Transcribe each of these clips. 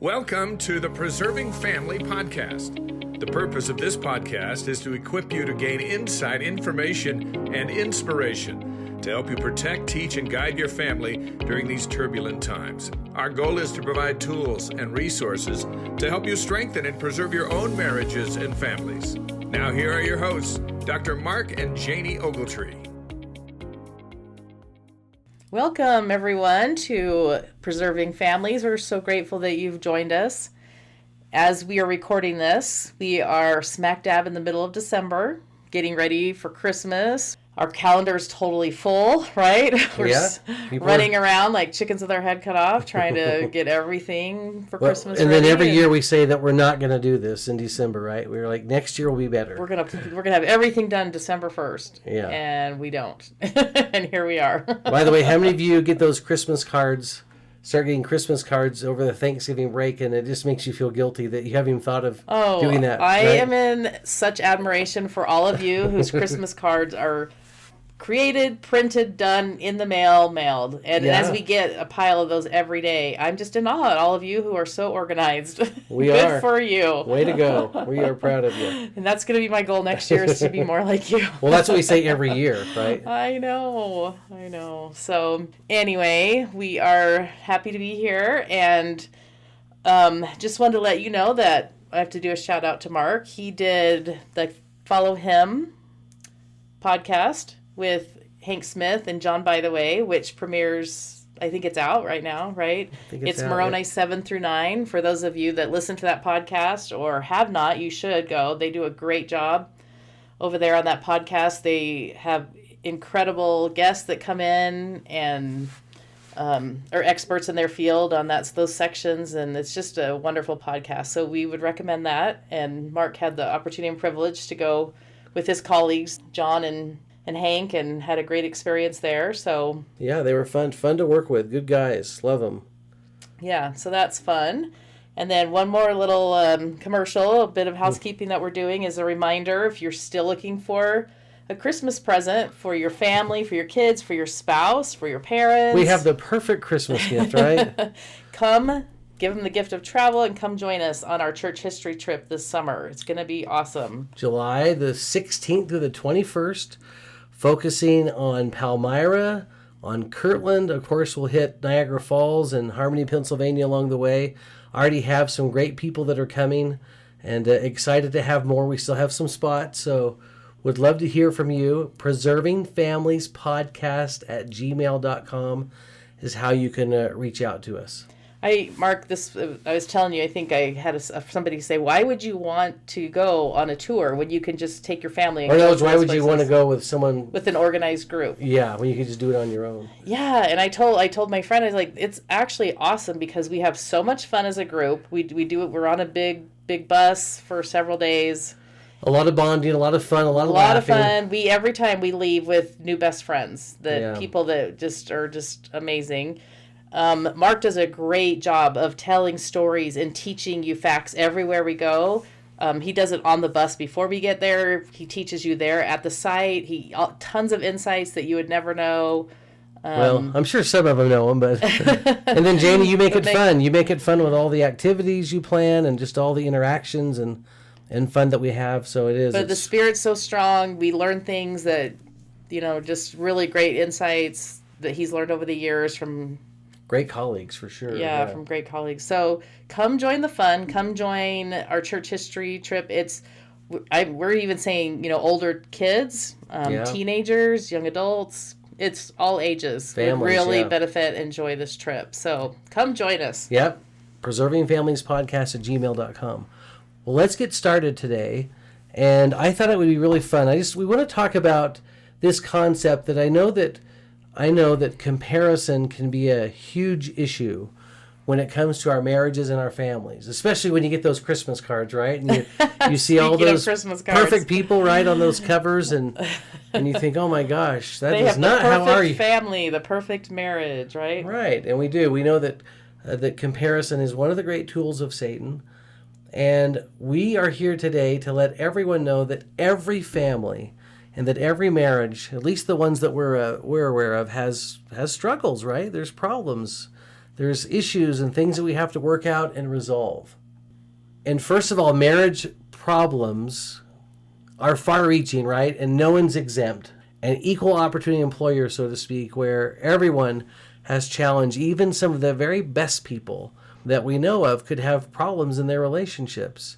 Welcome to the Preserving Family Podcast. The purpose of this podcast is to equip you to gain insight, information, and inspiration to help you protect, teach, and guide your family during these turbulent times. Our goal is to provide tools and resources to help you strengthen and preserve your own marriages and families. Now here are your hosts, Dr. Mark and Janie Ogletree. Welcome, everyone, to Preserving Families. We're so grateful that you've joined us. As we are recording this, we are smack dab in the middle of December, getting ready for Christmas. Our calendar's totally full, right? We're running around like chickens with our head cut off, trying to get everything for Christmas and ready. Then every year we say that we're not going to do this in December, right? We're like, next year will be better. We're gonna have everything done December 1st. Yeah. And we don't. And here we are. By the way, how many of you get those Christmas cards, start getting Christmas cards over the Thanksgiving break, and it just makes you feel guilty that you haven't even thought of doing that? I am in such admiration for all of you whose Christmas cards are created, printed, done, in the mail, mailed. And as we get a pile of those every day, I'm just in awe at all of you who are so organized. We Good are. for you. Way to go. We are proud of you. And that's going to be my goal next year, is to be more like you. Well, that's what we say every year, right? I know. So anyway, we are happy to be here, and just wanted to let you know that I have to do a shout out to Mark. He did the Follow Him podcast with Hank Smith and John By the Way, which premieres, I think it's out right now, right? It's Moroni 7 through 9. For those of you that listen to that podcast or have not, you should go. They do a great job over there on that podcast. They have incredible guests that come in and are experts in their field on those sections, and it's just a wonderful podcast. So we would recommend that. And Mark had the opportunity and privilege to go with his colleagues, John and Hank, and had a great experience there. So yeah, they were fun to work with. Good guys. Love them. Yeah, so that's fun. And then one more little commercial, a bit of housekeeping that we're doing, is a reminder, if you're still looking for a Christmas present for your family, for your kids, for your spouse, for your parents. We have the perfect Christmas gift, right? Come give them the gift of travel and come join us on our church history trip this summer. It's going to be awesome. July the 16th through the 21st, focusing on Palmyra, on Kirtland. Of course, we'll hit Niagara Falls and Harmony, Pennsylvania along the way. Already have some great people that are coming, and excited to have more. We still have some spots, so would love to hear from you. preservingfamiliespodcast@gmail.com is how you can reach out to us. Mark, I was telling you, I think I had somebody say, why would you want to go on a tour when you can just take your family and go to why would you want to go with someone? With an organized group. Yeah, when you can just do it on your own. Yeah, and I told my friend, I was like, it's actually awesome because we have so much fun as a group. We do it, we're on a big bus for several days. A lot of bonding, a lot of fun, a lot of laughing. Of fun. Every time we leave with new best friends, people that are just amazing. Mark does a great job of telling stories and teaching you facts everywhere we go. He does it on the bus before we get there. He teaches you there at the site. Tons of insights that you would never know. Well, I'm sure some of them know them, but and then Janie, you make it fun. You make it fun with all the activities you plan and just all the interactions and fun that we have. So it is. But the spirit's so strong. We learn things that, just really great insights that he's learned over the years from great colleagues, for sure. Yeah, from great colleagues. So come join the fun. Come join our church history trip. We're even saying, older kids, teenagers, young adults. It's all ages. Families, would really benefit, enjoy this trip. So come join us. Yep. preservingfamiliespodcast@gmail.com. Well, let's get started today. And I thought it would be really fun. We want to talk about this concept that I know that comparison can be a huge issue when it comes to our marriages and our families, especially when you get those Christmas cards, right? And you see all those perfect people, right, on those covers, and you think, oh my gosh, that is not how are you? The perfect family, the perfect marriage, right? Right, and we do. We know that comparison is one of the great tools of Satan, and we are here today to let everyone know that every family and that every marriage, at least the ones that we're aware of, has struggles, right? There's problems There's issues and things that we have to work out and resolve. And first of all, marriage problems are far-reaching, right? And no one's exempt. An equal opportunity employer, so to speak, where everyone has challenge. Even some of the very best people that we know of could have problems in their relationships.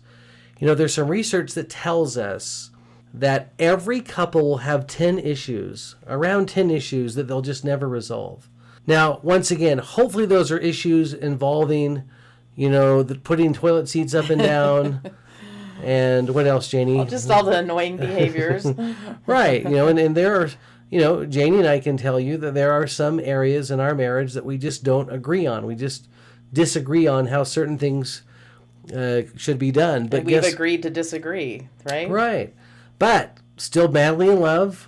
You know, there's some research that tells us that every couple will have 10 issues, around 10 issues that they'll just never resolve. Now, once again, hopefully those are issues involving, you know, putting toilet seats up and down. And what else, Janie? Well, just all the annoying behaviors. Right. You know, and there are, you know, Janie and I can tell you that there are some areas in our marriage that we just don't agree on. We just disagree on how certain things should be done. But we've agreed to disagree, right? Right. But still madly in love,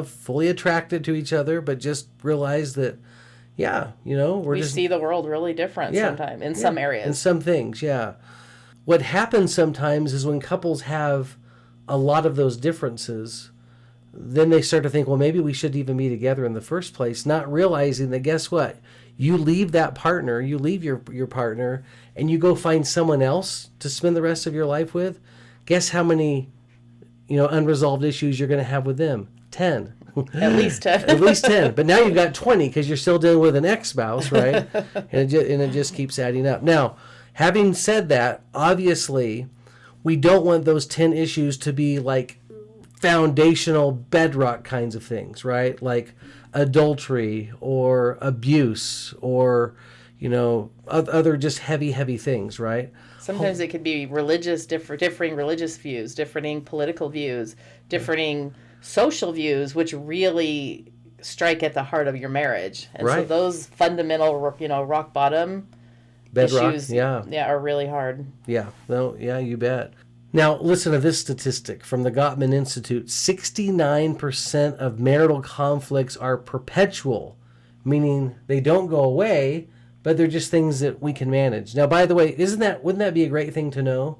fully attracted to each other, but just realize that, yeah, you know, we see the world really different sometimes in some areas. In some things, yeah. What happens sometimes is when couples have a lot of those differences, then they start to think, well, maybe we shouldn't even be together in the first place, not realizing that, guess what? You leave that partner, you leave your partner, and you go find someone else to spend the rest of your life with. Guess how many, you know, unresolved issues you're going to have with them? 10. At least 10. At least 10. But now you've got 20 because you're still dealing with an ex-spouse, right? and it just keeps adding up. Now, having said that, obviously, we don't want those 10 issues to be like foundational bedrock kinds of things, right? Like adultery or abuse or, you know, other just heavy things, right? Sometimes it could be differing religious views, differing political views, differing social views, which really strike at the heart of your marriage. And so those fundamental, you know, rock bottom bedrock issues, are really hard. Yeah, no, yeah, you bet. Now, listen to this statistic from the Gottman Institute. 69% of marital conflicts are perpetual, meaning they don't go away, but they're just things that we can manage. Now, by the way, wouldn't that be a great thing to know?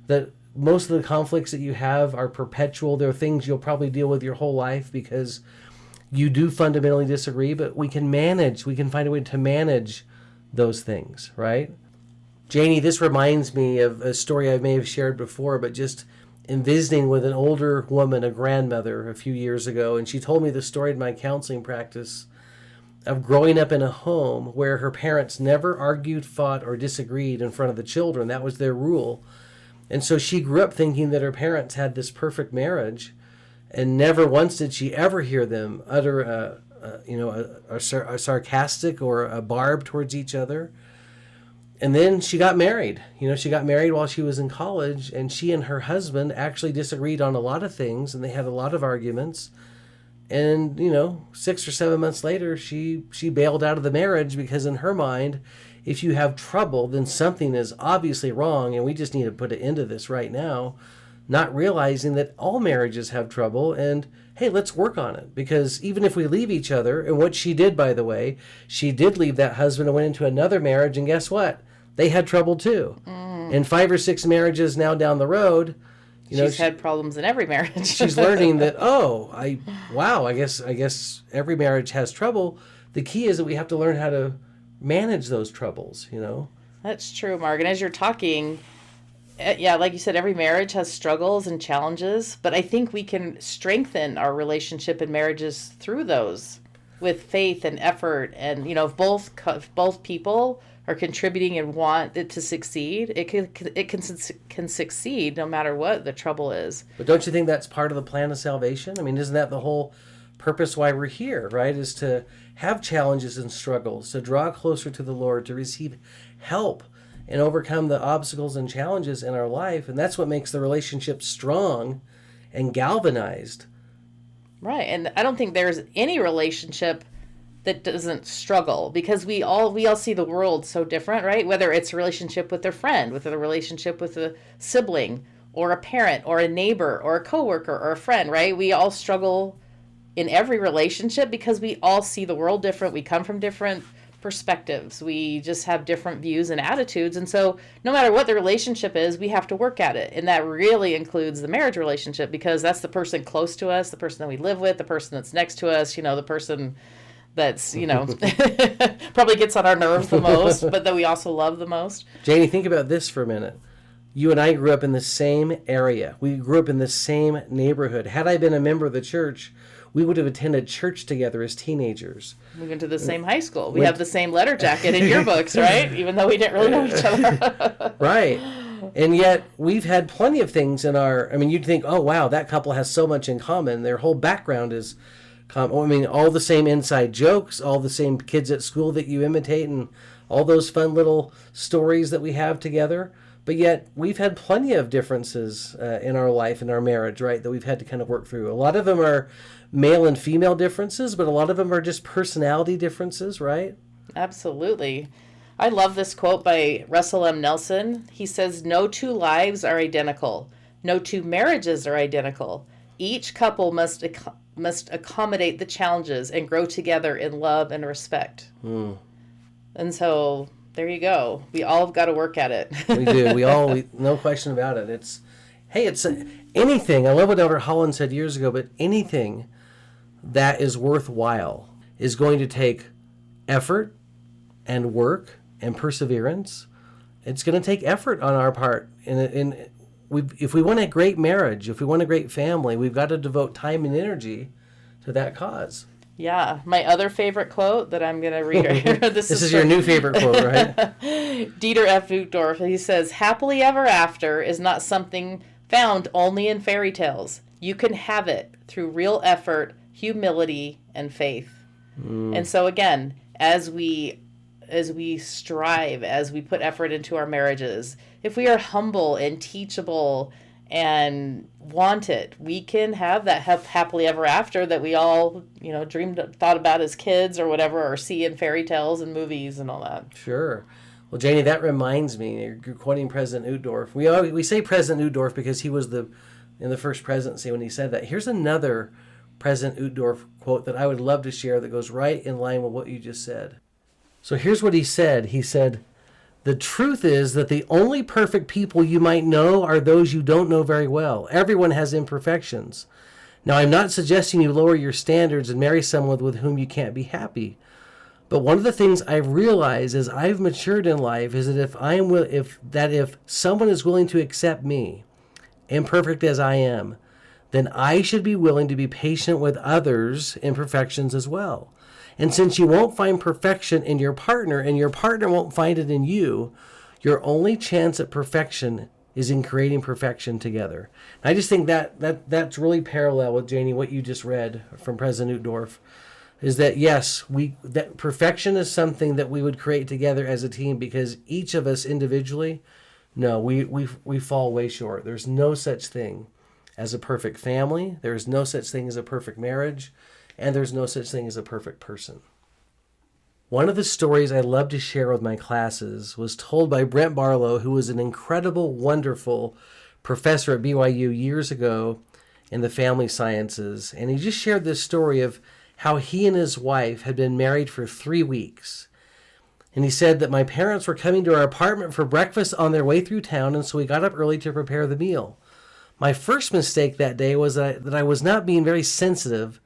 That most of the conflicts that you have are perpetual. They're things you'll probably deal with your whole life because you do fundamentally disagree, but we can find a way to manage those things, right? Janie, this reminds me of a story I may have shared before, but just in visiting with an older woman, a grandmother, a few years ago, and she told me the story in my counseling practice of growing up in a home where her parents never argued, fought, or disagreed in front of the children. That was their rule. And so she grew up thinking that her parents had this perfect marriage, and never once did she ever hear them utter a sarcastic or a barb towards each other. And then she got married. You know, she got married while she was in college, and she and her husband actually disagreed on a lot of things, and they had a lot of arguments. And, you know, 6 or 7 months later, she bailed out of the marriage because in her mind, if you have trouble, then something is obviously wrong, and we just need to put an end to this right now, not realizing that all marriages have trouble, and hey, let's work on it. Because even if we leave each other, and what she did, by the way, she did leave that husband and went into another marriage, and guess what? They had trouble too. And 5 or 6 marriages now down the road, she's had problems in every marriage. She's learning that, I guess every marriage has trouble. The key is that we have to learn how to manage those troubles, you know? That's true, Mark. And as you're talking, like you said, every marriage has struggles and challenges, but I think we can strengthen our relationship and marriages through those with faith and effort. And, you know, if both people are contributing and want it to succeed, it can succeed no matter what the trouble is. But don't you think that's part of the plan of salvation? I mean, isn't that the whole purpose why we're here, right? Is to have challenges and struggles, to draw closer to the Lord, to receive help and overcome the obstacles and challenges in our life. And that's what makes the relationship strong and galvanized. Right. And I don't think there's any relationship that doesn't struggle, because we all see the world so different, right? Whether it's a relationship with a friend, with a relationship with a sibling, or a parent, or a neighbor, or a coworker, or a friend, right? We all struggle in every relationship because we all see the world different. We come from different perspectives. We just have different views and attitudes. And so no matter what the relationship is, we have to work at it. And that really includes the marriage relationship, because that's the person close to us, the person that we live with, the person that's next to us, you know, the person that's, probably gets on our nerves the most, but that we also love the most. Janie, think about this for a minute. You and I grew up in the same area. We grew up in the same neighborhood. Had I been a member of the church, we would have attended church together as teenagers. We went to the same high school. We have the same letter jacket in yearbooks, right? Even though we didn't really know each other. Right. And yet we've had plenty of things you'd think, oh, wow, that couple has so much in common. Their whole background is all the same inside jokes, all the same kids at school that you imitate, and all those fun little stories that we have together. But yet we've had plenty of differences in our life, in our marriage, right, that we've had to kind of work through. A lot of them are male and female differences, but a lot of them are just personality differences, right? Absolutely. I love this quote by Russell M. Nelson. He says, "No two lives are identical. No two marriages are identical. Each couple must accommodate the challenges and grow together in love and respect." And so there you go. We all have got to work at it. We do. No question about it. It's anything. I love what Elder Holland said years ago, but anything that is worthwhile is going to take effort and work and perseverance. It's going to take effort on our part. If we want a great marriage, if we want a great family, we've got to devote time and energy to that cause. Yeah. My other favorite quote that I'm going to read right here. This is your new favorite quote, right? Dieter F. Uchtdorf. He says, "Happily ever after is not something found only in fairy tales. You can have it through real effort, humility, and faith." And so again, as we strive, as we put effort into our marriages, if we are humble and teachable and want it, we can have that happily ever after that we all, thought about as kids or whatever, or see in fairy tales and movies and all that. Sure. Well, Janie, that reminds me, you're quoting President Uchtdorf. We say President Uchtdorf because he was in the first presidency when he said that. Here's another President Uchtdorf quote that I would love to share that goes right in line with what you just said. So here's what he said. He said, "The truth is that the only perfect people you might know are those you don't know very well. Everyone has imperfections. Now, I'm not suggesting you lower your standards and marry someone with whom you can't be happy. But one of the things I've realized as I've matured in life is that if someone is willing to accept me, imperfect as I am, then I should be willing to be patient with others' imperfections as well. And since you won't find perfection in your partner and your partner won't find it in you, your only chance at perfection is in creating perfection together." And I just think that's really parallel with, Janie, what you just read from President Uchtdorf, is that yes, that perfection is something that we would create together as a team, because each of us individually, no, we fall way short. There's no such thing as a perfect family. There's no such thing as a perfect marriage. And there's no such thing as a perfect person. One of the stories I love to share with my classes was told by Brent Barlow, who was an incredible, wonderful professor at BYU years ago in the family sciences. And he just shared this story of how he and his wife had been married for 3 weeks. And he said that my parents were coming to our apartment for breakfast on their way through town, and so we got up early to prepare the meal. My first mistake that day was that I was not being very sensitive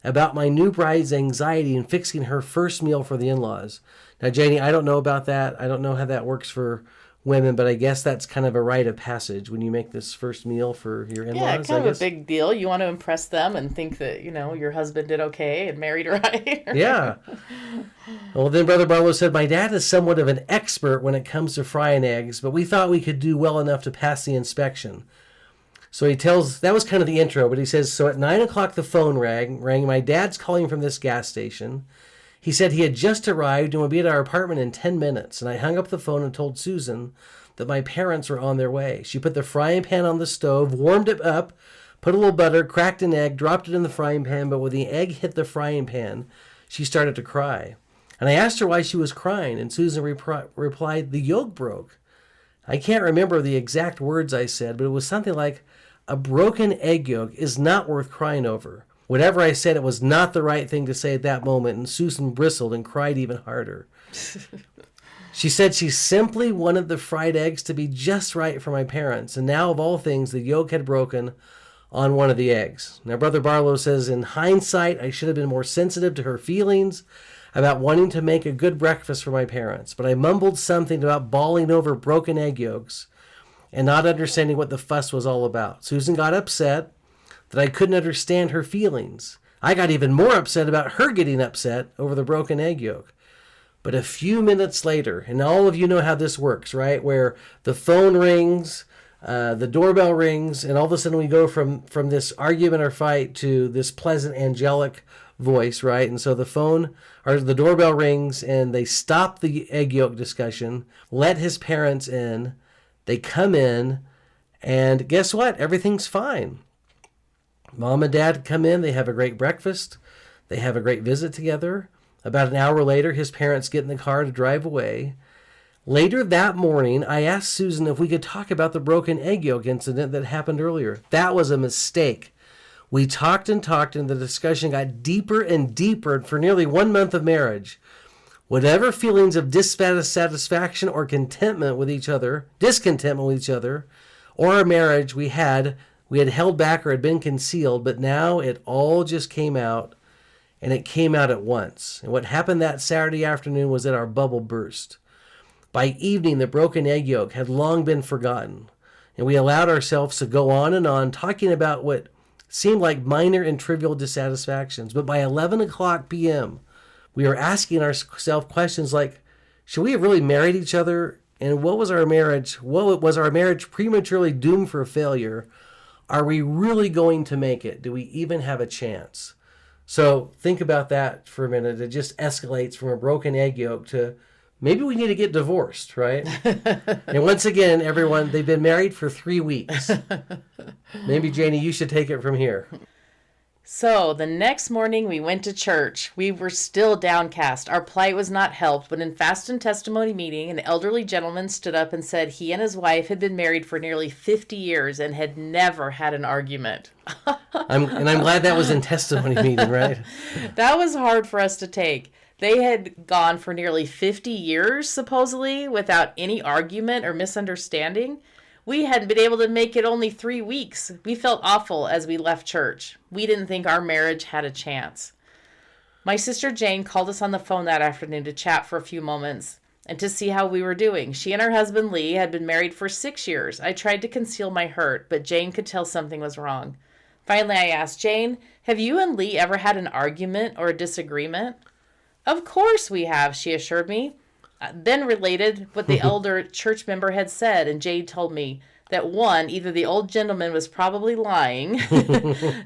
about my new bride's anxiety in fixing her first meal for the in-laws. Now, Janie, I don't know about that. I don't know how that works for women, but I guess that's kind of a rite of passage when you make this first meal for your in-laws. Yeah, kind of a big deal. You want to impress them and think that, your husband did okay and married right. Yeah. Well, then Brother Barlow said, "My dad is somewhat of an expert when it comes to frying eggs, but we thought we could do well enough to pass the inspection." So that was kind of the intro, but he says, "So at 9 o'clock the phone rang. My dad's calling from this gas station. He said he had just arrived and would be at our apartment in 10 minutes. And I hung up the phone and told Susan that my parents were on their way. She put the frying pan on the stove, warmed it up, put a little butter, cracked an egg, dropped it in the frying pan, but when the egg hit the frying pan, she started to cry. And I asked her why she was crying, and Susan replied, 'The yolk broke.' I can't remember the exact words I said, but it was something like, 'A broken egg yolk is not worth crying over.' Whatever I said, it was not the right thing to say at that moment, and Susan bristled and cried even harder. She said she simply wanted the fried eggs to be just right for my parents, and now of all things, the yolk had broken on one of the eggs. Now, Brother Barlow says, in hindsight, I should have been more sensitive to her feelings about wanting to make a good breakfast for my parents, but I mumbled something about bawling over broken egg yolks and not understanding what the fuss was all about. Susan got upset that I couldn't understand her feelings. I got even more upset about her getting upset over the broken egg yolk. But a few minutes later, and all of you know how this works, right? Where the phone rings, the doorbell rings, and all of a sudden we go from this argument or fight to this pleasant, angelic voice, right? And so the phone or the doorbell rings, and they stop the egg yolk discussion, let his parents in, they come in, and guess what? Everything's fine. Mom and Dad come in, they have a great breakfast, they have a great visit together. About an hour later, his parents get in the car to drive away. Later that morning, I asked Susan if we could talk about the broken egg yolk incident that happened earlier. That was a mistake. We talked, and the discussion got deeper and deeper for nearly 1 month of marriage. Whatever feelings of dissatisfaction or discontentment with each other, or our marriage we had held back or had been concealed, but now it all just came out, and it came out at once. And what happened that Saturday afternoon was that our bubble burst. By evening, the broken egg yolk had long been forgotten, and we allowed ourselves to go on and on talking about what seemed like minor and trivial dissatisfactions. But by 11 o'clock p.m., we were asking ourselves questions like, should we have really married each other? And what was our marriage prematurely doomed for failure? Are we really going to make it? Do we even have a chance? So think about that for a minute. It just escalates from a broken egg yolk to maybe we need to get divorced, right? And once again, everyone, they've been married for 3 weeks. Maybe, Janie, you should take it from here. So the next morning we went to church. We were still downcast. Our plight was not helped, but in fast and testimony meeting, an elderly gentleman stood up and said he and his wife had been married for nearly 50 years and had never had an argument. I'm glad that was in testimony meeting, right? That was hard for us to take. They had gone for nearly 50 years, supposedly, without any argument or misunderstanding. We hadn't been able to make it only 3 weeks. We felt awful as we left church. We didn't think our marriage had a chance. My sister Jane called us on the phone that afternoon to chat for a few moments and to see how we were doing. She and her husband Lee had been married for 6 years. I tried to conceal my hurt, but Jane could tell something was wrong. Finally, I asked, Jane, have you and Lee ever had an argument or a disagreement? Of course we have, she assured me. Then related what the elder church member had said, and Jade told me that 1, either the old gentleman was probably lying.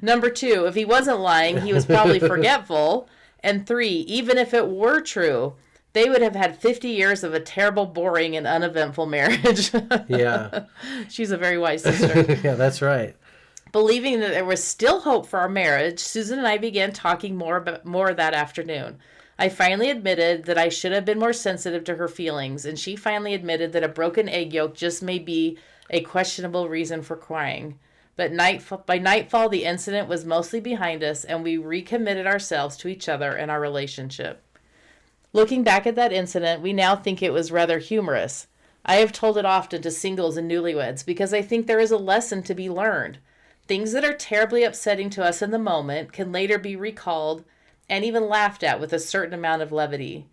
Number 2, if he wasn't lying, he was probably forgetful. And 3, even if it were true, they would have had 50 years of a terrible, boring, and uneventful marriage. Yeah. She's a very wise sister. Yeah, that's right. Believing that there was still hope for our marriage, Susan and I began talking more that afternoon. I finally admitted that I should have been more sensitive to her feelings, and she finally admitted that a broken egg yolk just may be a questionable reason for crying. But by nightfall, the incident was mostly behind us, and we recommitted ourselves to each other and our relationship. Looking back at that incident, we now think it was rather humorous. I have told it often to singles and newlyweds because I think there is a lesson to be learned. Things that are terribly upsetting to us in the moment can later be recalled and even laughed at with a certain amount of levity.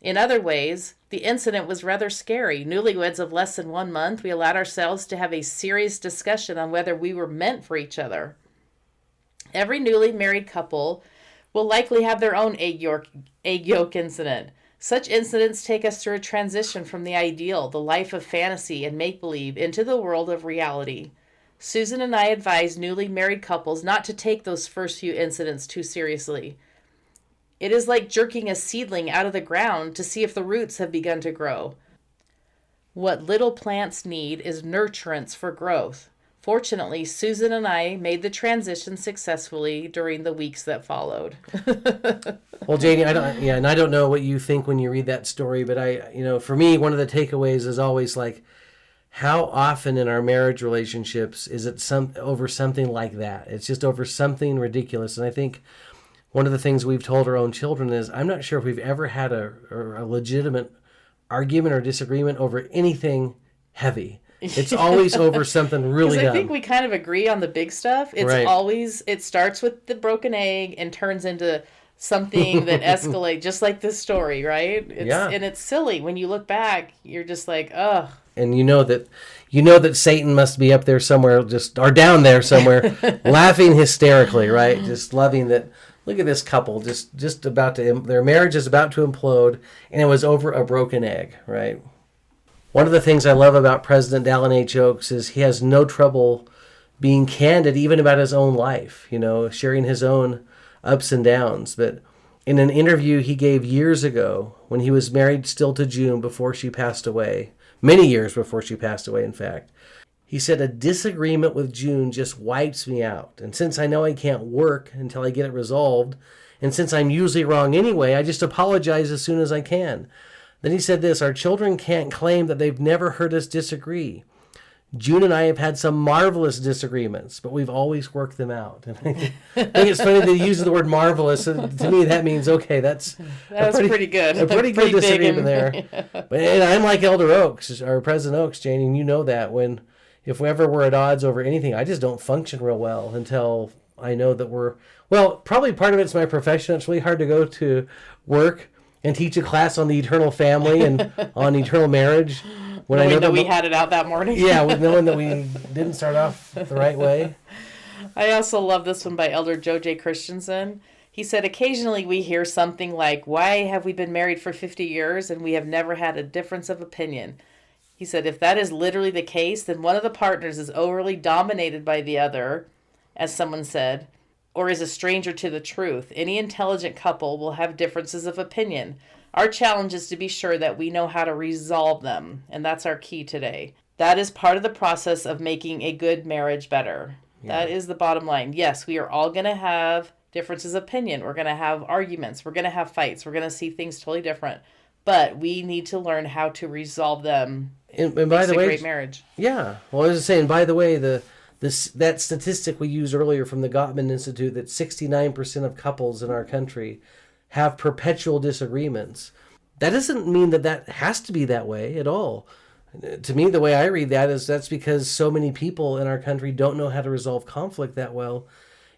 In other ways, the incident was rather scary. Newlyweds of less than 1 month, we allowed ourselves to have a serious discussion on whether we were meant for each other. Every newly married couple will likely have their own egg yolk incident. Such incidents take us through a transition from the ideal, the life of fantasy and make-believe, into the world of reality. Susan and I advise newly married couples not to take those first few incidents too seriously. It is like jerking a seedling out of the ground to see if the roots have begun to grow. What little plants need is nurturance for growth. Fortunately, Susan and I made the transition successfully during the weeks that followed. Well, Janie, I don't know what you think when you read that story, but for me, one of the takeaways is always like, how often in our marriage relationships is it over something like that? It's just over something ridiculous. And I think one of the things we've told our own children is, I'm not sure if we've ever had a legitimate argument or disagreement over anything heavy. It's always over something really dumb. I think we kind of agree on the big stuff. It's Right. always, it starts with the broken egg and turns into something that escalates, just like this story, right? Yeah. And it's silly. When you look back, you're just like, ugh. And you know that Satan must be up there somewhere, or down there somewhere, laughing hysterically, right? Just loving that. Look at this couple, just about to, their marriage is about to implode, and it was over a broken egg, right? One of the things I love about President Dallin H. Oaks is he has no trouble being candid, even about his own life, sharing his own ups and downs. But in an interview he gave years ago, when he was married still to June before she passed away, many years before she passed away, in fact, he said, "A disagreement with June just wipes me out. And since I know I can't work until I get it resolved, and since I'm usually wrong anyway, I just apologize as soon as I can." Then he said this, "Our children can't claim that they've never heard us disagree. June and I have had some marvelous disagreements, but we've always worked them out." And I think it's funny that he uses the word marvelous. To me, that means, okay, that's pretty good. A pretty good disagreement there. And I'm like Elder Oaks, or President Oaks, Janie, and you know that if ever we're at odds over anything, I just don't function real well until I know that probably part of it's my profession. It's really hard to go to work and teach a class on the eternal family and on eternal marriage. When knowing that we had it out that morning. Yeah, knowing that we didn't start off the right way. I also love this one by Elder Joe J. Christensen. He said, "Occasionally we hear something like, 'Why have we been married for 50 years and we have never had a difference of opinion?' He said, if that is literally the case, then one of the partners is overly dominated by the other, as someone said, or is a stranger to the truth. Any intelligent couple will have differences of opinion. Our challenge is to be sure that we know how to resolve them, and that's our key today. That is part of the process of making a good marriage better." Yeah. That is the bottom line. Yes, we are all going to have differences of opinion. We're going to have arguments. We're going to have fights. We're going to see things totally different. But we need to learn how to resolve them. And by the way, great marriage. Yeah. Well, I was just saying, by the way, that statistic we used earlier from the Gottman Institute, that 69% of couples in our country have perpetual disagreements. That doesn't mean that has to be that way at all. To me, the way I read that is that's because so many people in our country don't know how to resolve conflict that well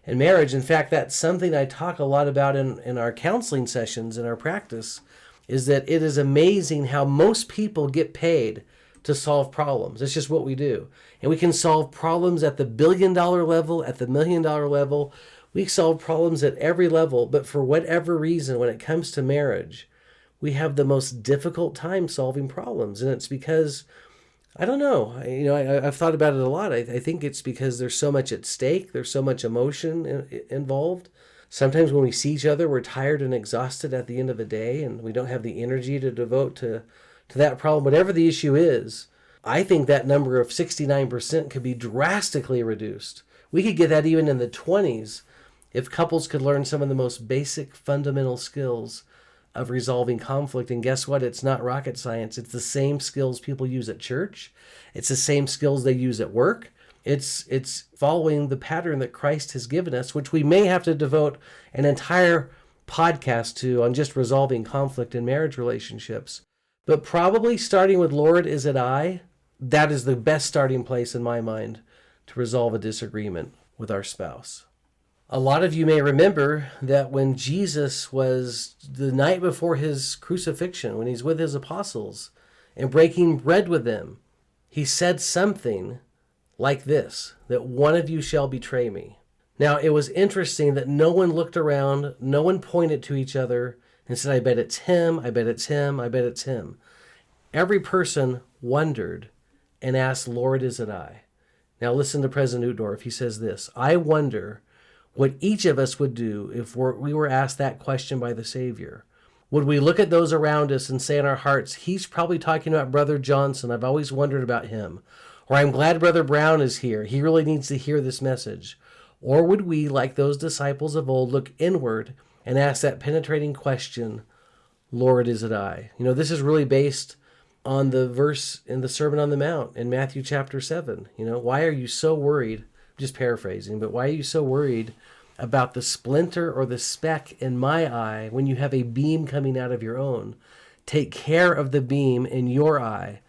in marriage. In fact, that's something I talk a lot about in our counseling sessions, in our practice, is that it is amazing how most people get paid to solve problems. It's just what we do. And we can solve problems at the $1 billion level, at the $1 million level. We solve problems at every level, but for whatever reason, when it comes to marriage, we have the most difficult time solving problems. And it's because, I don't know, I've thought about it a lot. I think it's because there's so much at stake. There's so much emotion involved. Sometimes when we see each other, we're tired and exhausted at the end of the day, and we don't have the energy to devote to that problem. Whatever the issue is, I think that number of 69% could be drastically reduced. We could get that even in the 20s if couples could learn some of the most basic fundamental skills of resolving conflict. And guess what? It's not rocket science. It's the same skills people use at church. It's the same skills they use at work. It's following the pattern that Christ has given us, which we may have to devote an entire podcast to on just resolving conflict in marriage relationships. But probably starting with Lord, is it I? That is the best starting place in my mind to resolve a disagreement with our spouse. A lot of you may remember that when Jesus was the night before his crucifixion, when he's with his apostles and breaking bread with them, he said something like this, that one of you shall betray me. Now, it was interesting that no one looked around, no one pointed to each other and said, I bet it's him, I bet it's him, I bet it's him. Every person wondered and asked, Lord, is it I? Now listen to President Uchtdorf. He says this, I wonder what each of us would do if we were asked that question by the Savior. Would we look at those around us and say in our hearts, he's probably talking about Brother Johnson. I've always wondered about him. Or I'm glad Brother Brown is here. He really needs to hear this message. Or would we, like those disciples of old, look inward and ask that penetrating question, Lord, is it I? You know, this is really based on the verse in the Sermon on the Mount in Matthew chapter 7. You know, why are you so worried? Just paraphrasing, but why are you so worried about the splinter or the speck in my eye when you have a beam coming out of your own? Take care of the beam in your eye,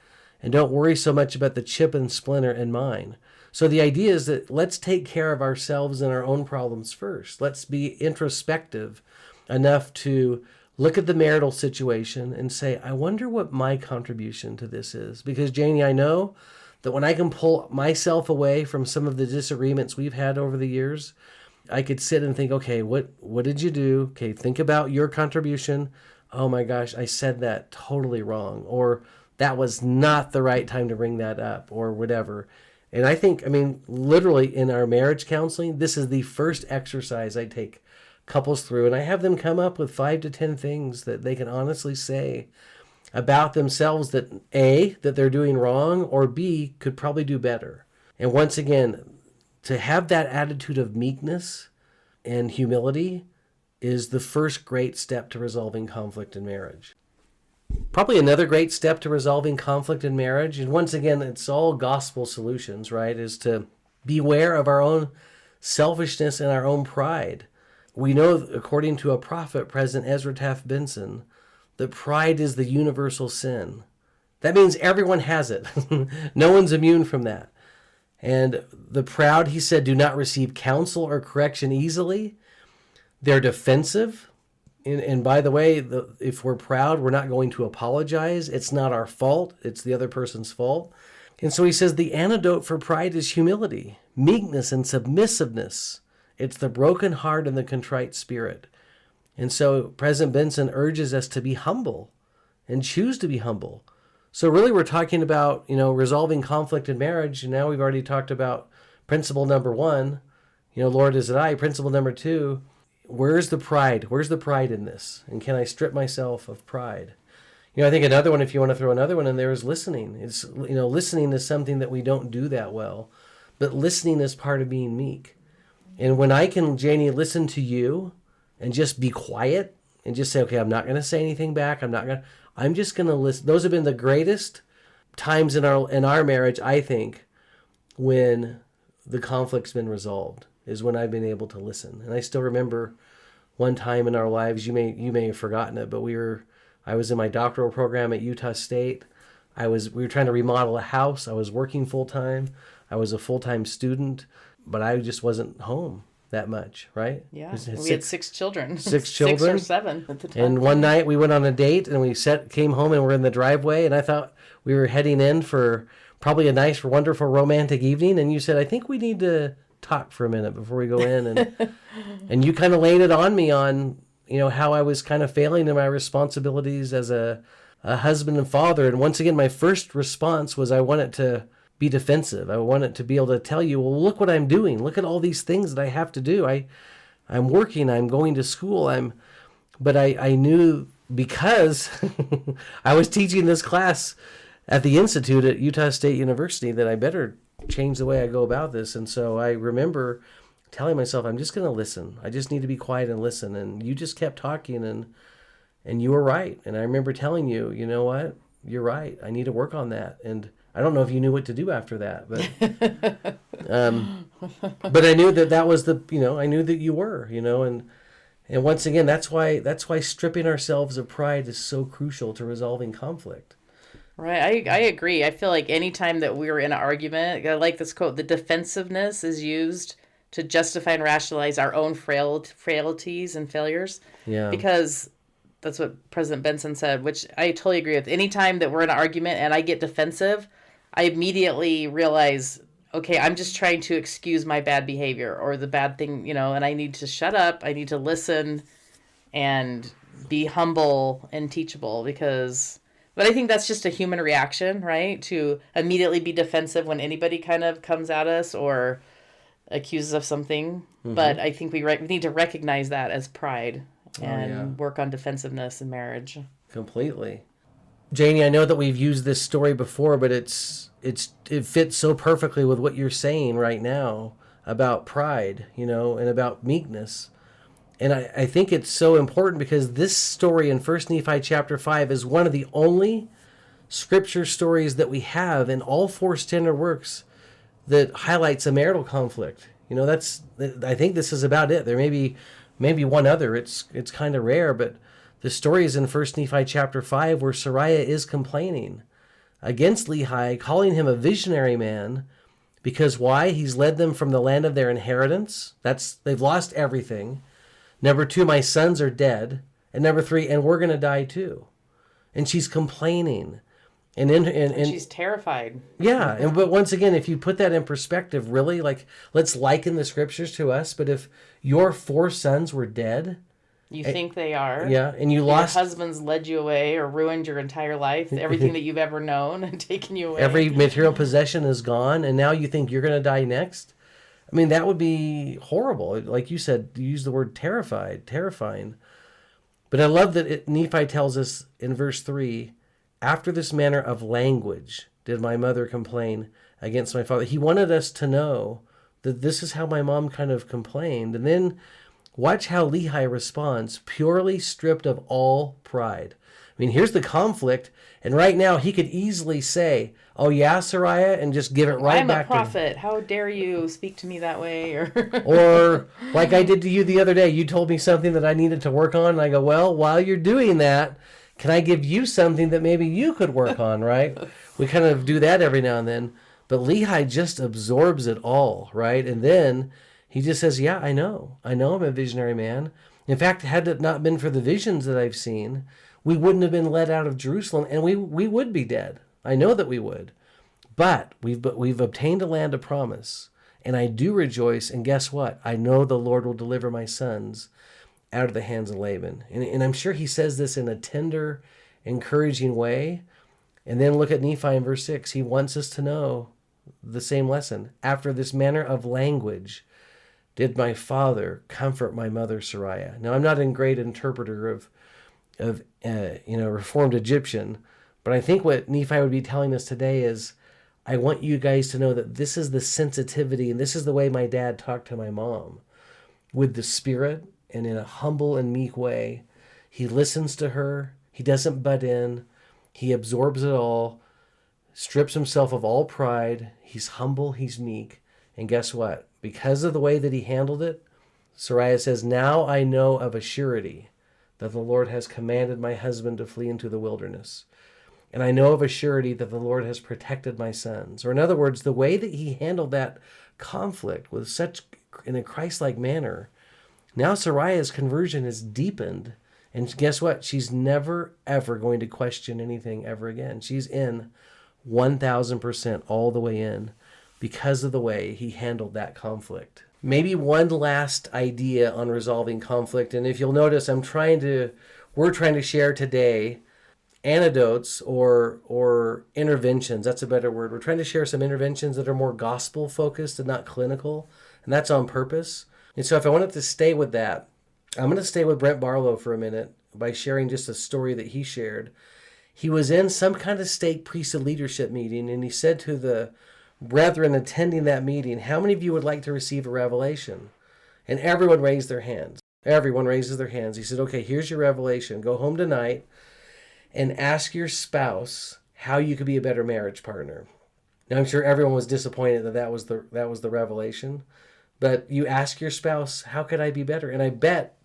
and don't worry so much about the chip and splinter in mine. So the idea is that let's take care of ourselves and our own problems first. Let's be introspective enough to look at the marital situation and say, I wonder what my contribution to this is. Because, Janie, I know that when I can pull myself away from some of the disagreements we've had over the years, I could sit and think, okay, what did you do? Okay, think about your contribution. Oh my gosh, I said that totally wrong. Or that was not the right time to bring that up, or whatever. And I think, literally in our marriage counseling, this is the first exercise I take couples through. And I have them come up with 5 to 10 things that they can honestly say about themselves that A, that they're doing wrong, or B, could probably do better. And once again, to have that attitude of meekness and humility is the first great step to resolving conflict in marriage. Probably another great step to resolving conflict in marriage, and once again, it's all gospel solutions, right, is to beware of our own selfishness and our own pride. We know, according to a prophet, President Ezra Taft Benson, that pride is the universal sin. That means everyone has it. No one's immune from that. And the proud, he said, do not receive counsel or correction easily. They're defensive. And by the way, if we're proud, we're not going to apologize. It's not our fault. It's the other person's fault. And so he says the antidote for pride is humility, meekness, and submissiveness. It's the broken heart and the contrite spirit. And so President Benson urges us to be humble and choose to be humble. So really we're talking about, resolving conflict in marriage. And now we've already talked about principle number 1, Lord, is it I? Principle number 2, where's the pride? Where's the pride in this? And can I strip myself of pride? I think another one, if you want to throw another one in there, is listening. It's, listening is something that we don't do that well, but listening is part of being meek. And when I can, Janie, listen to you and just be quiet and just say, okay, I'm not going to say anything back. I'm just going to listen. Those have been the greatest times in our marriage, I think, when the conflict's been resolved, is when I've been able to listen. And I still remember one time in our lives, you may have forgotten it, but I was in my doctoral program at Utah State. We were trying to remodel a house. I was working full time. I was a full-time student, but I just wasn't home that much, right? Yeah, we had 6 children. 6 children. 6 or 7 at the time. And one night we went on a date and we came home and we're in the driveway and I thought we were heading in for probably a nice, wonderful, romantic evening. And you said, I think we need to talk for a minute before we go in. And and you kind of laid it on me on, how I was kind of failing in my responsibilities as a husband and father. And once again, my first response was I wanted to be defensive. I wanted to be able to tell you, well, look what I'm doing. Look at all these things that I have to do. I'm working. I'm going to school. But I knew, because I was teaching this class at the Institute at Utah State University, that I better change the way I go about this. And so I remember telling myself, I'm just going to listen. I just need to be quiet and listen. And you just kept talking and you were right. And I remember telling you, you know what? You're right. I need to work on that. And I don't know if you knew what to do after that, but but I knew that was I knew that you were, and once again, that's why stripping ourselves of pride is so crucial to resolving conflict. Right, I agree. I feel like anytime that we're in an argument, I like this quote: the defensiveness is used to justify and rationalize our own frailties and failures. Yeah, because that's what President Benson said, which I totally agree with. Anytime that we're in an argument and I get defensive, I immediately realize, okay, I'm just trying to excuse my bad behavior or the bad thing, and I need to shut up. I need to listen and be humble and teachable but I think that's just a human reaction, right? To immediately be defensive when anybody kind of comes at us or accuses of something. Mm-hmm. But I think we need to recognize that as pride and work on defensiveness in marriage. Completely. Janie, I know that we've used this story before, but it fits so perfectly with what you're saying right now about pride, and about meekness. And I think it's so important because this story in 1 Nephi chapter 5 is one of the only scripture stories that we have in all 4 standard works that highlights a marital conflict. I think this is about it. There may be one other. It's kind of rare, but the story is in 1 Nephi chapter 5 where Sariah is complaining against Lehi, calling him a visionary man. Because why? He's led them from the land of their inheritance. They've lost everything. Number 2, my sons are dead. And number 3, and we're going to die too. And she's complaining. And she's terrified. Yeah. But once again, if you put that in perspective, really, like, let's liken the scriptures to us. But if your 4 sons were dead. You think they are. Yeah. And your husband's led you away or ruined your entire life, everything that you've ever known, and taken you away. Every material possession is gone. And now you think you're going to die next. I mean, that would be horrible. Like you said, you use the word terrifying. But I love that Nephi tells us in verse 3, after this manner of language did my mother complain against my father. He wanted us to know that this is how my mom kind of complained. And then watch how Lehi responds, purely stripped of all pride. I mean, here's the conflict. And right now he could easily say, oh yeah, Sariah, and just give it right back to him. I'm a prophet. How dare you speak to me that way? Or like I did to you the other day, you told me something that I needed to work on. And I go, well, while you're doing that, can I give you something that maybe you could work on, right? We kind of do that every now and then. But Lehi just absorbs it all, right? And then he just says, yeah, I know I'm a visionary man. In fact, had it not been for the visions that I've seen, we wouldn't have been led out of Jerusalem, and we would be dead. I know that we would. But we've obtained a land of promise, and I do rejoice, and guess what? I know the Lord will deliver my sons out of the hands of Laban. And I'm sure he says this in a tender, encouraging way. And then look at Nephi in verse 6. He wants us to know the same lesson. After this manner of language did my father comfort my mother Sariah. Now, I'm not a great interpreter of Reformed Egyptian, but I think what Nephi would be telling us today is, I want you guys to know that this is the sensitivity, and this is the way my dad talked to my mom, with the Spirit and in a humble and meek way. He listens to her. He doesn't butt in. He absorbs it all, strips himself of all pride. He's humble. He's meek. And guess what? Because of the way that he handled it, Sariah says, now I know of a surety that the Lord has commanded my husband to flee into the wilderness. And I know of a surety that the Lord has protected my sons. Or in other words, the way that he handled that conflict with such, in a Christ-like manner, now Sariah's conversion is deepened. And guess what? She's never, ever going to question anything ever again. She's in 1,000% all the way in because of the way he handled that conflict. Maybe one last idea on resolving conflict. And if you'll notice, we're trying to share today antidotes or interventions. That's a better word. We're trying to share some interventions that are more gospel focused and not clinical. And that's on purpose. And so if I wanted to stay with that, I'm going to stay with Brent Barlow for a minute by sharing just a story that he shared. He was in some kind of stake priesthood leadership meeting, and he said to the brethren attending that meeting, how many of you would like to receive a revelation? And everyone raised their hands. Everyone raises their hands. He said, okay, here's your revelation. Go home tonight and ask your spouse how you could be a better marriage partner. Now, I'm sure everyone was disappointed that was the revelation. But you ask your spouse, how could I be better? And I bet,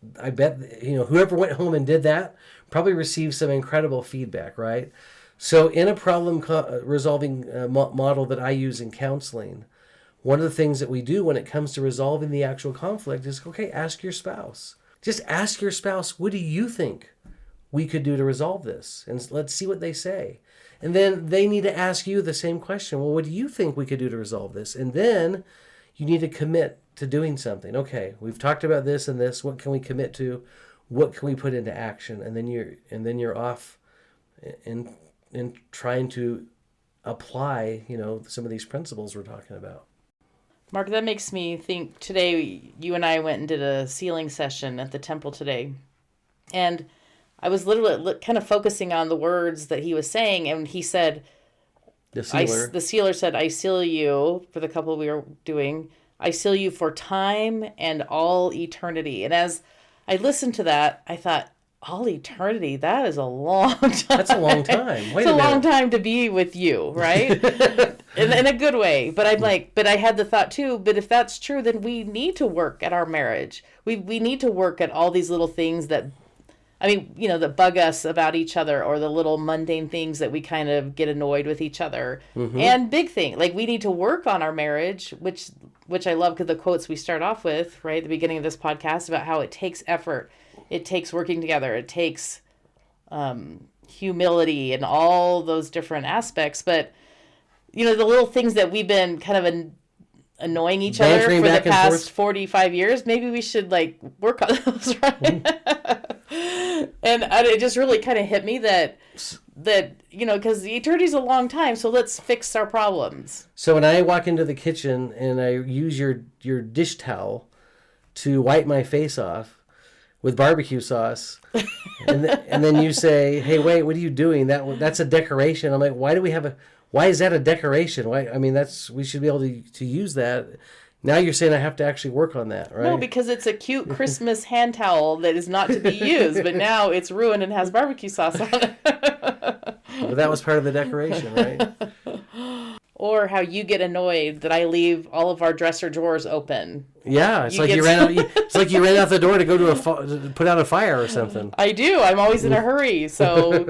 whoever went home and did that probably received some incredible feedback, right? So in a problem resolving model that I use in counseling, one of the things that we do when it comes to resolving the actual conflict is, okay, ask your spouse. Just ask your spouse, what do you think we could do to resolve this? And let's see what they say. And then they need to ask you the same question. Well, what do you think we could do to resolve this? And then you need to commit to doing something. Okay, we've talked about this and this. What can we commit to? What can we put into action? And then you're off in trying to apply, some of these principles we're talking about. Mark, that makes me think today you and I went and did a sealing session at the temple today. And I was literally kind of focusing on the words that he was saying. And he said, the sealer said, I seal you, for the couple we were doing, I seal you for time and all eternity. And as I listened to that, I thought, all eternity, that is a long time. That's a long time. It's a long time to be with you, right? in a good way. But I'm like, but I had the thought too, but if that's true, then we need to work at our marriage. We need to work at all these little things that, I mean, that bug us about each other, or the little mundane things that we kind of get annoyed with each other. And big thing, like we need to work on our marriage, which I love, because the quotes we start off with, right at the beginning of this podcast, about how it takes effort, it takes working together, it takes humility and all those different aspects. But the little things that we've been kind of annoying each other for the past 45 years, maybe we should like work on those, right? And it just really kind of hit me that because the eternity's a long time, so let's fix our problems. So when I walk into the kitchen and I use your dish towel to wipe my face off with barbecue sauce, and then you say, "Hey, wait, what are you doing? That's a decoration." I'm like, why is that a decoration? Why? I mean, we should be able to use that. Now you're saying I have to actually work on that, right? No, because it's a cute Christmas hand towel that is not to be used, but now it's ruined and has barbecue sauce on it. Well, that was part of the decoration, right? Or how you get annoyed that I leave all of our dresser drawers open. Yeah, it's like you ran out the door to go to put out a fire or something. I do. I'm always in a hurry, so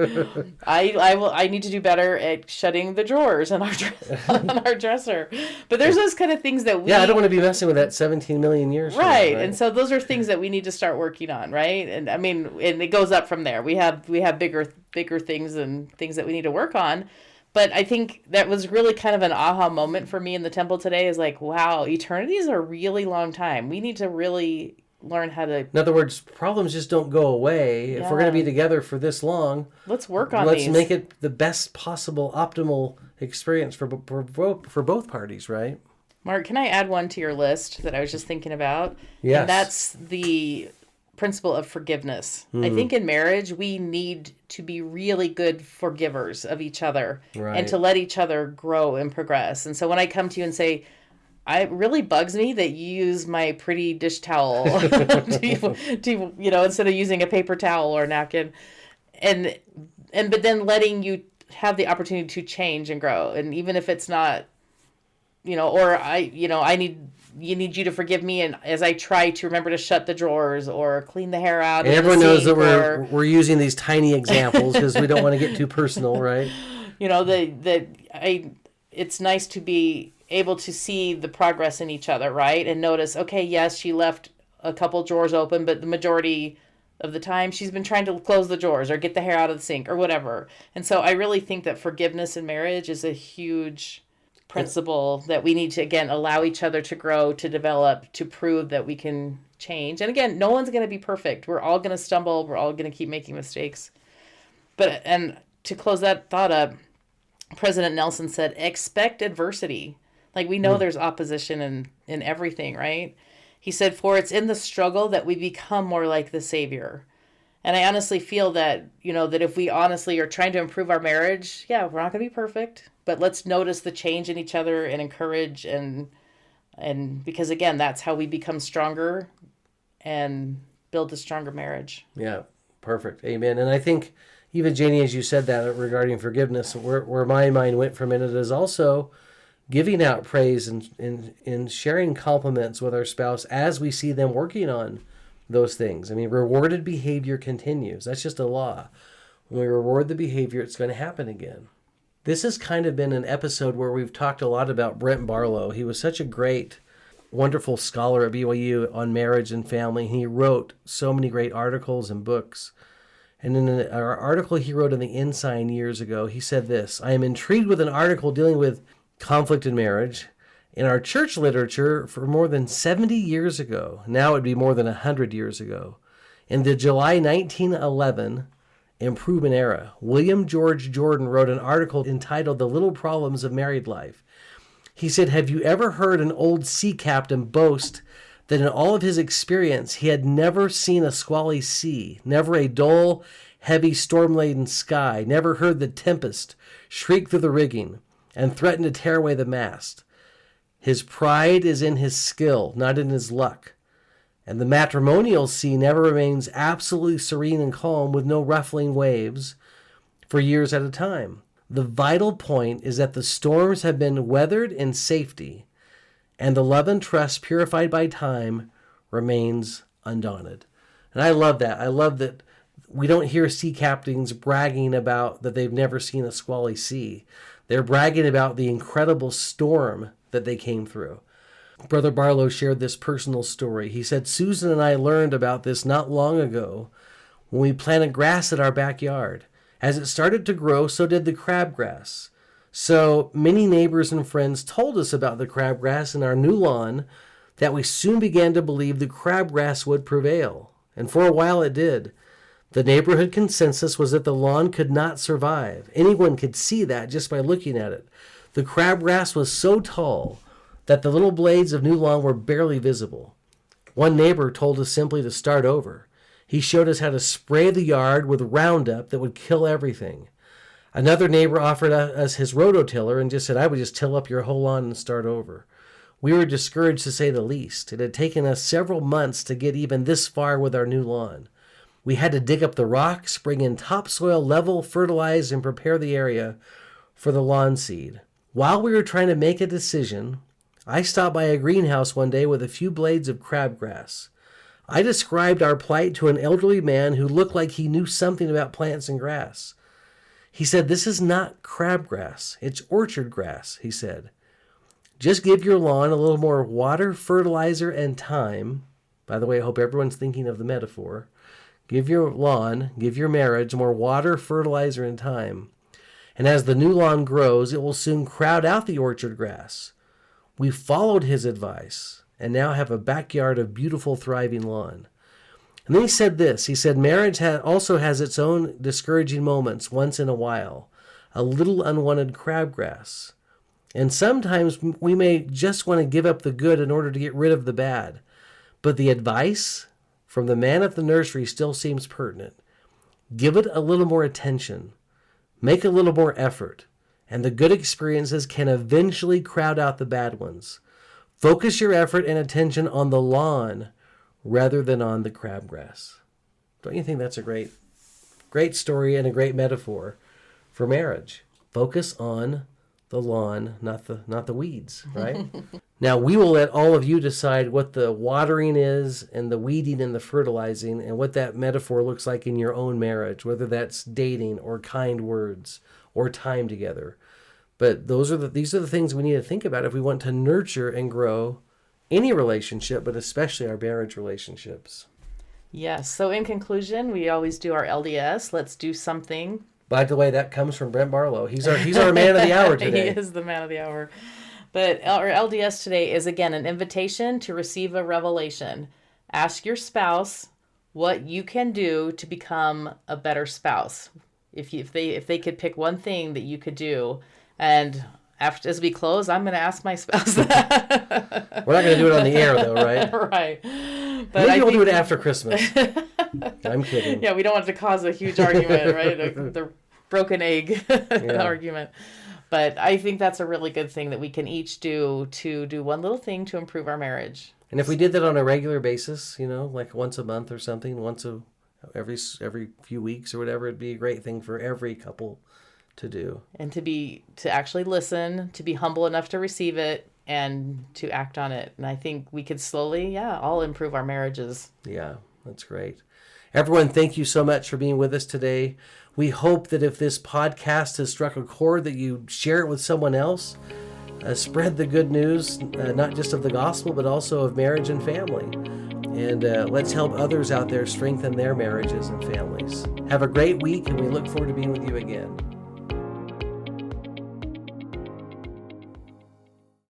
I need to do better at shutting the drawers on our dresser. But there's those kind of things that I don't want to be messing with that 17 million years. Right, and so those are things that we need to start working on, right? And I mean, and it goes up from there. We have bigger things and things that we need to work on. But I think that was really kind of an aha moment for me in the temple today, is like, wow, eternity is a really long time. We need to really learn how to... In other words, problems just don't go away. Yeah. If we're going to be together for this long, let's work on these. Let's make it the best possible, optimal experience for both parties, right? Mark, can I add one to your list that I was just thinking about? Yes. And that's the principle of forgiveness. I think in marriage, we need to be really good forgivers of each other, right, and to let each other grow and progress. And so when I come to you and say, it really bugs me that you use my pretty dish towel to instead of using a paper towel or a napkin, but then letting you have the opportunity to change and grow. And even if it's not, or you need you to forgive me, and as I try to remember to shut the drawers or clean the hair out. And everyone knows that we're using these tiny examples because we don't want to get too personal, right? It's nice to be able to see the progress in each other, right? And notice, okay, yes, she left a couple drawers open, but the majority of the time she's been trying to close the drawers or get the hair out of the sink or whatever. And so I really think that forgiveness in marriage is a huge principle that we need to, again, allow each other to grow, to develop, to prove that we can change. And again, no one's going to be perfect. We're all going to stumble. We're all going to keep making mistakes. And to close that thought up, President Nelson said, expect adversity. Like, we know there's opposition in everything, right? He said, for it's in the struggle that we become more like the Savior. And I honestly feel that, that if we honestly are trying to improve our marriage, we're not going to be perfect, but let's notice the change in each other and encourage and because, again, that's how we become stronger and build a stronger marriage. Yeah, perfect. Amen. And I think even, Janie, as you said that regarding forgiveness, where my mind went from it is also giving out praise and sharing compliments with our spouse as we see them working on those things. I mean, rewarded behavior continues. That's just a law. When we reward the behavior, it's going to happen again. This has kind of been an episode where we've talked a lot about Brent Barlow. He was such a great, wonderful scholar at BYU on marriage and family. He wrote so many great articles and books. And in an article he wrote in the Ensign years ago, he said this: I am intrigued with an article dealing with conflict in marriage in our church literature for more than 70 years ago. Now it would be more than 100 years ago. In the July 1911 Improvement Era, William George Jordan wrote an article entitled The Little Problems of Married Life. He said, have you ever heard an old sea captain boast that in all of his experience he had never seen a squally sea, never a dull, heavy, storm-laden sky, never heard the tempest shriek through the rigging and threaten to tear away the mast? His pride is in his skill, not in his luck. And the matrimonial sea never remains absolutely serene and calm with no ruffling waves for years at a time. The vital point is that the storms have been weathered in safety, and the love and trust purified by time remains undaunted. And I love that. I love that we don't hear sea captains bragging about that they've never seen a squally sea. They're bragging about the incredible storm that they came through. Brother Barlow shared this personal story. He said, Susan and I learned about this not long ago when we planted grass at our backyard. As it started to grow, so did the crabgrass. So many neighbors and friends told us about the crabgrass in our new lawn that we soon began to believe the crabgrass would prevail. And for a while it did. The neighborhood consensus was that the lawn could not survive. Anyone could see that just by looking at it. The crabgrass was so tall that the little blades of new lawn were barely visible. One neighbor told us simply to start over. He showed us how to spray the yard with Roundup that would kill everything. Another neighbor offered us his rototiller and just said, I would just till up your whole lawn and start over. We were discouraged to say the least. It had taken us several months to get even this far with our new lawn. We had to dig up the rocks, bring in topsoil, level, fertilize, and prepare the area for the lawn seed. While we were trying to make a decision, I stopped by a greenhouse one day with a few blades of crabgrass. I described our plight to an elderly man who looked like he knew something about plants and grass. He said, this is not crabgrass, it's orchard grass, he said. Just give your lawn a little more water, fertilizer, and time. By the way, I hope everyone's thinking of the metaphor. Give your lawn, give your marriage more water, fertilizer, and time. And as the new lawn grows, it will soon crowd out the orchard grass. We followed his advice and now have a backyard of beautiful, thriving lawn. And then he said this. He said, marriage also has its own discouraging moments once in a while, a little unwanted crabgrass. And sometimes we may just want to give up the good in order to get rid of the bad. But the advice from the man at the nursery still seems pertinent. Give it a little more attention. Make a little more effort. And the good experiences can eventually crowd out the bad ones. Focus your effort and attention on the lawn rather than on the crabgrass. Don't you think that's a great story and a great metaphor for marriage? Focus on the lawn, not the weeds, right? Now, we will let all of you decide what the watering is and the weeding and the fertilizing and what that metaphor looks like in your own marriage, whether that's dating or kind words or time together. But these are the things we need to think about if we want to nurture and grow any relationship, but especially our marriage relationships. Yes. So in conclusion, we always do our LDS. Let's do something. By the way, that comes from Brent Barlow. He's our man of the hour today. He is the man of the hour. But our LDS today is, again, an invitation to receive a revelation. Ask your spouse what you can do to become a better spouse. If they could pick one thing that you could do. And as we close, I'm going to ask my spouse that. We're not going to do it on the air, though, right? Right. But Maybe we'll do it after Christmas. I'm kidding. Yeah, we don't want to cause a huge argument, right? The broken egg argument. But I think that's a really good thing that we can each do to do one little thing to improve our marriage. And if we did that on a regular basis, like once a month or something, every few weeks or whatever, it'd be a great thing for every couple to do. And to actually listen, to be humble enough to receive it, and to act on it. And I think we could slowly, all improve our marriages. Yeah, that's great. Everyone, thank you so much for being with us today. We hope that if this podcast has struck a chord, that you share it with someone else. Spread the good news, not just of the gospel, but also of marriage and family. And let's help others out there strengthen their marriages and families. Have a great week, and we look forward to being with you again.